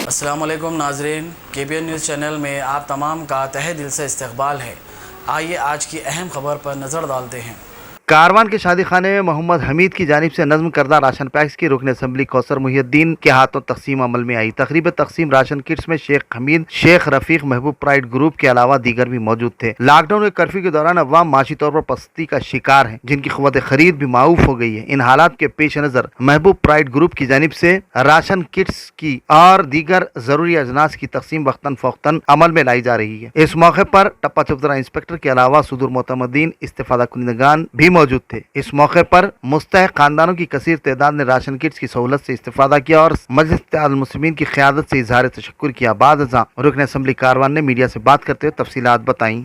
अस्सलाम वालेकुम नाज़रीन, KBN न्यूज़ चैनल में आप तमाम का तहे दिल से इस्तकबाल है। आइए आज की अहम खबर पर नज़र डालते हैं। कारवान के शादी खाने में मोहम्मद हमीद की जानिब से नज़्म करदा राशन पैक्स की रुकन असम्बली कौसर मुहियुद्दीन के हाथों तकसीम अमल में आई। तकरीब तकसीम राशन किट्स में शेख हमीद, शेख रफीक, महबूब प्राइड ग्रुप के अलावा दीगर भी मौजूद थे। लॉकडाउन के कर्फ्यू के दौरान अवाम माशी तौर पर पस्ती का शिकार है, जिनकी क़ुव्वत खरीद भी माऊफ हो गई है। इन हालात के पेश नज़र महबूब प्राइड ग्रुप की जानिब से राशन किट्स की और दीगर जरूरी अजनास की तकसीम वक्तन फ़ौक्तन अमल में लाई जा रही है। इस मौके पर टप्पा चौधरा इंस्पेक्टर के अलावा सुदूर मोतमदीन, इस्तिफादा कुनिंदगान भी मौजूद थे। इस मौके पर मुस्तहिक खानदानों की कसीर तादाद ने राशन किट्स की सहूलत से इस्तिफादा किया और मजलिस इत्तेहादुल मुस्लिमीन की क़यादत से इजहार तशक्कुर किया। बाद अज़ां रुकन असम्बली कारवान ने मीडिया से बात करते हुए तफसीलात बताई।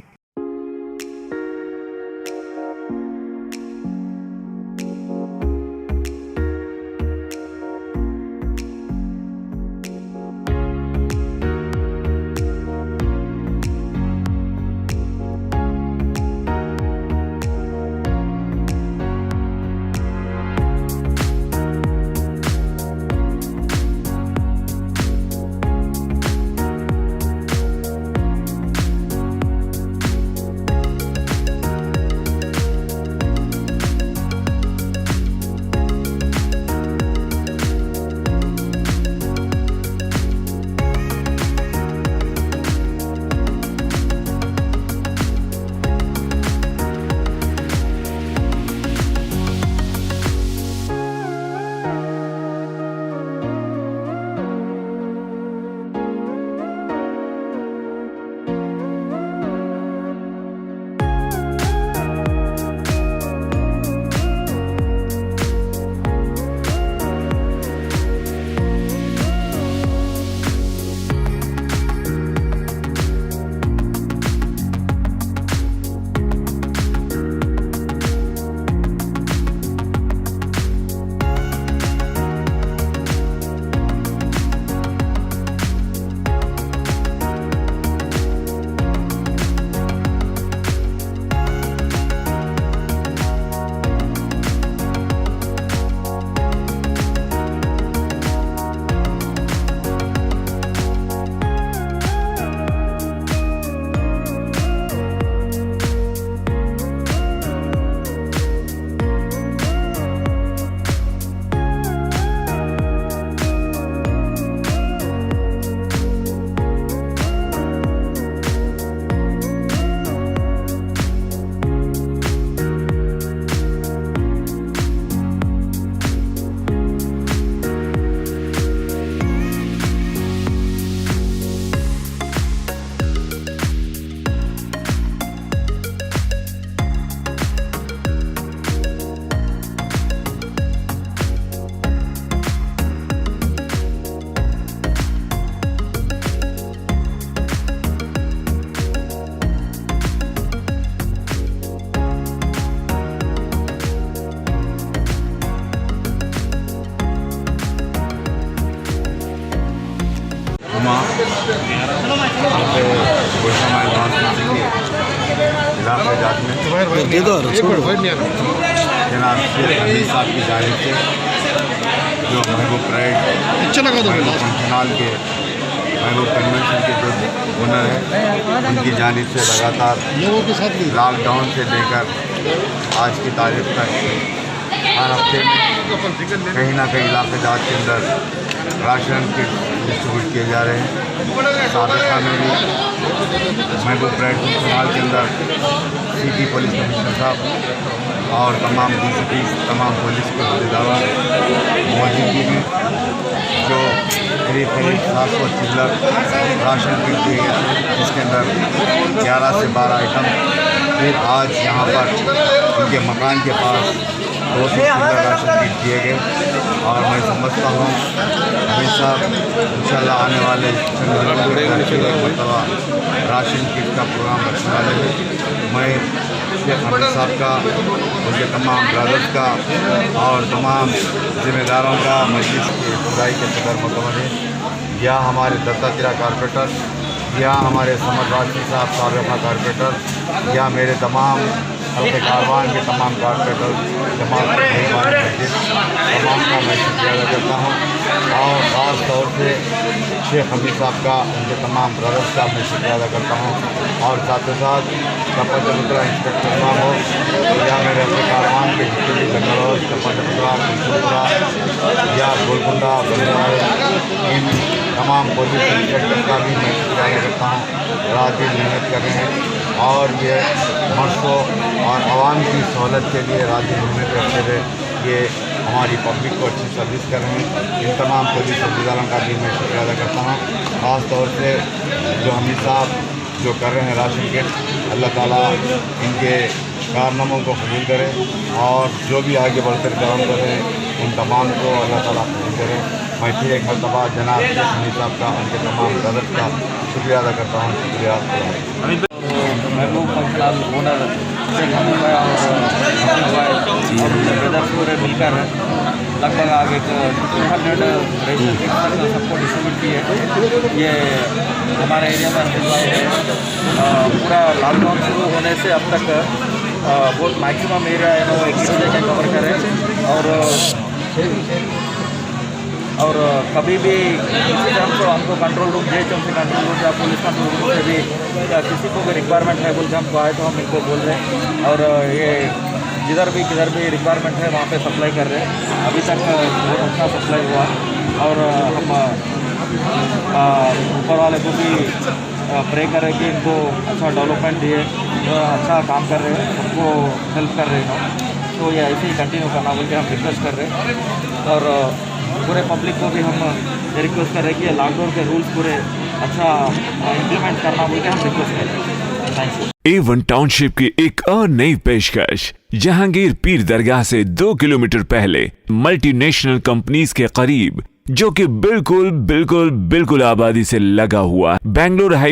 जनाब शेख हमीद साहब की जानिब से जो महबूब प्राइड फंक्शनल के महबूब कन्वेंशन के जो ओनर है, उनकी जानिब से लगातार लॉकडाउन से लेकर आज की तारीख तक हर हफ्ते में कहीं ना कहीं इलाके जात के अंदर राशन किट डिस्ट्रीब्यूट किए जा रहे हैं। साबिक़ा में भी महबूब प्राइड फंक्शनल के अंदर सिटी पुलिस कमिश्नर साहब और तमाम DCP, तमाम पुलिस के अहदेदार मौजूदगी में जो करीब 700 चिल्लर राशन किट दिए गए थे, जिसके अंदर 11 से 12 आइटम। फिर आज यहाँ पर उनके मकान के पास 200 चिल्लर राशन किट दिए गए और मैं समझता हूँ हमेशा इंशाल्लाह आने वाले मरतबा राशन किट का प्रोग्राम रखने वाले हैं। मैं शेख हमीद साहब का, उनके तमाम ब्रदर्स का और तमाम ज़िम्मेदारों का, मजलिस के खुदाई के सदर मुतमद है, या हमारे दत्तात्रेय कारपोरेटर, या हमारे समर राशि साहब साबिक़ा कारपोरेटर, या मेरे तमाम हल्के कारवान के तमाम कारपोरेटर तमाम तमाम का मैं शुक्रिया अदा करता हूँ और ख़ास तौर से शेख हमीद साहब का उनके तमाम ब्रदर्स का मैं शुक्रिया अदा करता हूँ और साथ ही साथ कपा इंस्पेक्टर इमाम हो या मेरे अपने कारवान के जितने भी लंगरोज कपा या गोलकुंडा इन तमाम पुलिस इंस्पेक्टर का भी मैं शुक्रिया अदा करता हूँ। रात दिन मेहनत कर रहे हैं और ये मर्सों और आवाम की सहूलत के लिए रात दिन मेहनत करते हुए ये हमारी पब्लिक को अच्छी सर्विस कर रहे हैं। इन तमाम पुलिस अफसरों का भी मैं शुक्रिया अदा करता हूँ। ख़ास तौर से जो हमीद साहब जो कर रहे हैं राशन किट, अल्लाह ताला इनके कारनामों को कबूल करे और जो भी आगे बढ़कर काम कर रहे हैं उन तमाम को अल्लाह ताला कबूल करे। मैं फिर एक मरतबा जनाब शेख हमीद साहब का उनके तमाम ब्रदर्स का शुक्रिया अदा करता हूँ। शुक्रिया। महबूब फंक्शनल ओनर शेख हमीद भाई और उनके ब्रदर्स पूरे मिलकर लगभग आगे 200 रेशन किट तक सबको डिस्ट्रीब्यूट किए। ये हमारे एरिया में पूरा लॉकडाउन शुरू होने से अब तक बहुत मैक्सिमम एरिया है वो एक ही जगह कवर करें और कभी भी किसी टाइम तो हमको कंट्रोल रूम JHM से कंट्रोल रूम या पुलिस कंट्रोल रूम से भी किसी को भी रिक्वायरमेंट है बोल के हमको आए तो हम इनको बोल रहे हैं और ये किधर भी रिक्वायरमेंट है वहाँ पे सप्लाई कर रहे हैं। अभी तक बहुत अच्छा सप्लाई हुआ और हम ऊपर वाले को भी प्रे करें कि इनको अच्छा डेवलपमेंट दिए, अच्छा काम कर रहे हैं, सबको हेल्प कर रहे हैं, तो ये ऐसे ही कंटिन्यू करना बोल के हम रिक्वेस्ट कर रहे हैं और पूरे पब्लिक को भी हम रिक्वेस्ट कर रहे हैं कि लॉकडाउन के रूल्स पूरे अच्छा इम्प्लीमेंट करना बोल के हम रिक्वेस्ट कर रहे हैं। Thank you. A1 टाउनशिप की एक और नई पेशकश जहांगीर पीर दरगाह से 2 किलोमीटर पहले मल्टीनेशनल कंपनीज के करीब, जो कि बिल्कुल आबादी से लगा हुआ बेंगलोर